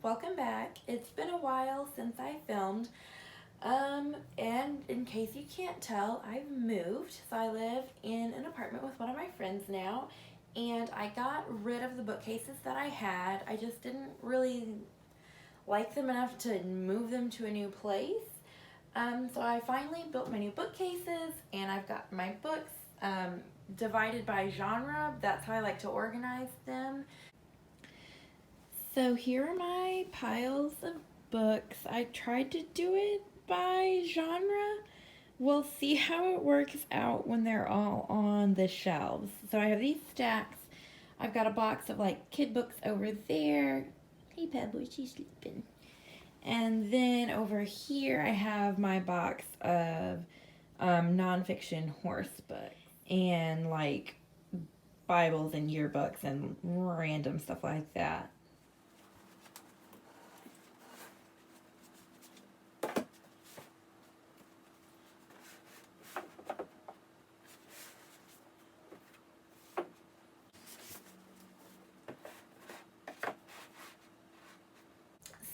welcome back. It's been a while since I filmed. And in case you can't tell, I've moved. So I live in an apartment with one of my friends now, and I got rid of the bookcases that I had. I just didn't really like them enough to move them to a new place. So I finally built my new bookcases, and I've got my books divided by genre. That's how I like to organize them. So here are my piles of books. I tried to do it by genre. We'll see how it works out when they're all on the shelves. So I have these stacks. I've got a box of like kid books over there. Hey Pebble, she's sleeping. And then over here I have my box of nonfiction horse books and like Bibles and yearbooks and random stuff like that.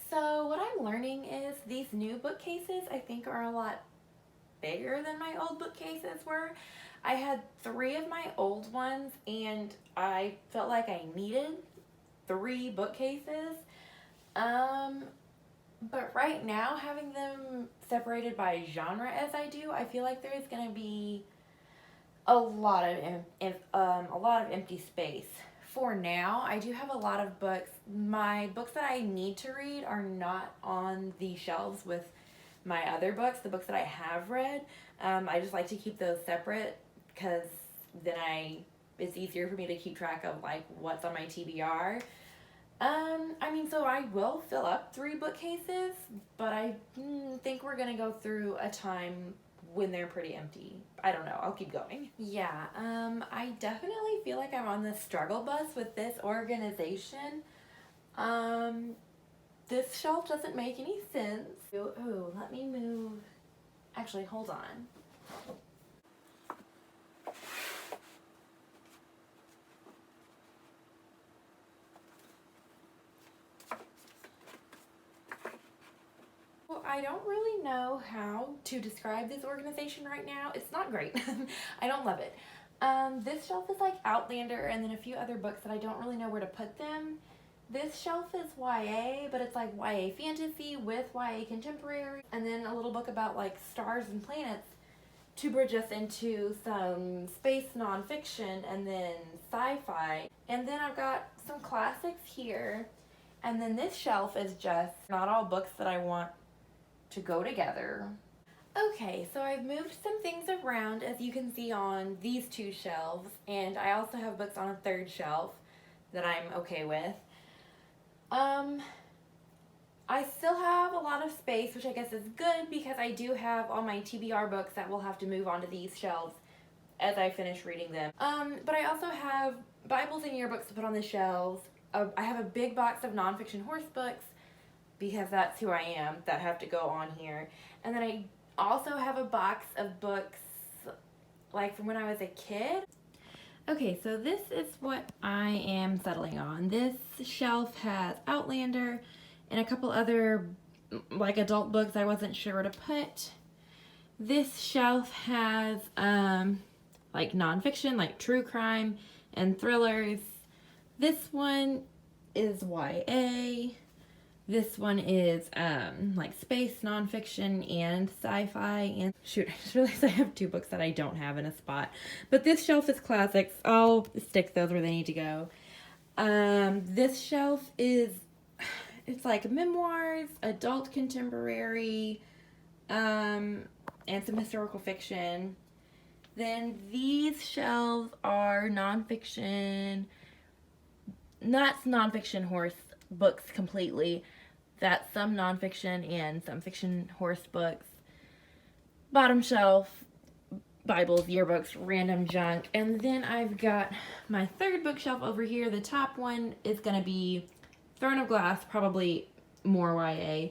So what I'm learning is these new bookcases I think are a lot bigger than my old bookcases were. I had 3 of my old ones and I felt like I needed 3 bookcases. But right now, having them separated by genre as I do, I feel like there is going to be a lot of empty space. For now, I do have a lot of books. My books that I need to read are not on the shelves with my other books, the books that I have read. I just like to keep those separate because then it's easier for me to keep track of like what's on my TBR. So I will fill up 3 bookcases, but I think we're gonna go through a time when they're pretty empty. I don't know. I'll keep going. Yeah, I definitely feel like I'm on the struggle bus with this organization. This shelf doesn't make any sense. Ooh, let me move. Actually, hold on. I don't really know how to describe this organization right now. It's not great. I don't love it. This shelf is like Outlander and then a few other books that I don't really know where to put them. This shelf is YA, but it's like YA fantasy with YA contemporary, and then a little book about like stars and planets to bridge us into some space nonfiction and then sci-fi. And then I've got some classics here. And then this shelf is just not all books that I want to go together. Okay, so I've moved some things around as you can see on these 2 shelves, and I also have books on a 3rd shelf that I'm okay with. I still have a lot of space, which I guess is good because I do have all my TBR books that will have to move onto these shelves as I finish reading them. But I also have Bibles and yearbooks to put on the shelves. I have a big box of nonfiction horse books because that's who I am that have to go on here. And then I also have a box of books like from when I was a kid. Okay, so this is what I am settling on. This shelf has Outlander and a couple other like adult books I wasn't sure where to put. This shelf has like nonfiction, like true crime and thrillers. This one is YA. This one is like space nonfiction and sci-fi. And shoot, I just realized I have 2 books that I don't have in a spot. But this shelf is classics. I'll stick those where they need to go. This shelf it's like memoirs, adult contemporary, and some historical fiction. Then these shelves are nonfiction. That's nonfiction horse books completely. That's some nonfiction and some fiction horse books. Bottom shelf, Bibles, yearbooks, random junk. And then I've got my 3rd bookshelf over here. The top one is going to be Throne of Glass, probably more YA,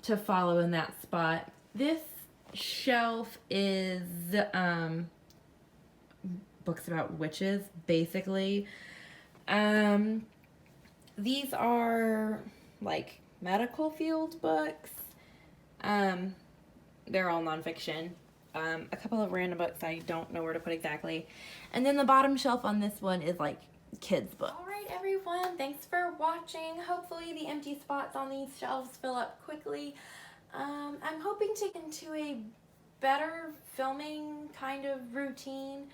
to follow in that spot. This shelf is books about witches, basically. These are like medical field books. They're all nonfiction. A couple of random books I don't know where to put exactly. And then the bottom shelf on this one is like kids books. Alright everyone, thanks for watching. Hopefully the empty spots on these shelves fill up quickly. I'm hoping to get into a better filming kind of routine,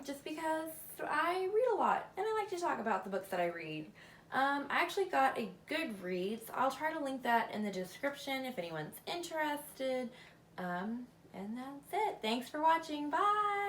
just because I read a lot and I like to talk about the books that I read. I actually got a Goodreads. I'll try to link that in the description if anyone's interested. And that's it. Thanks for watching. Bye!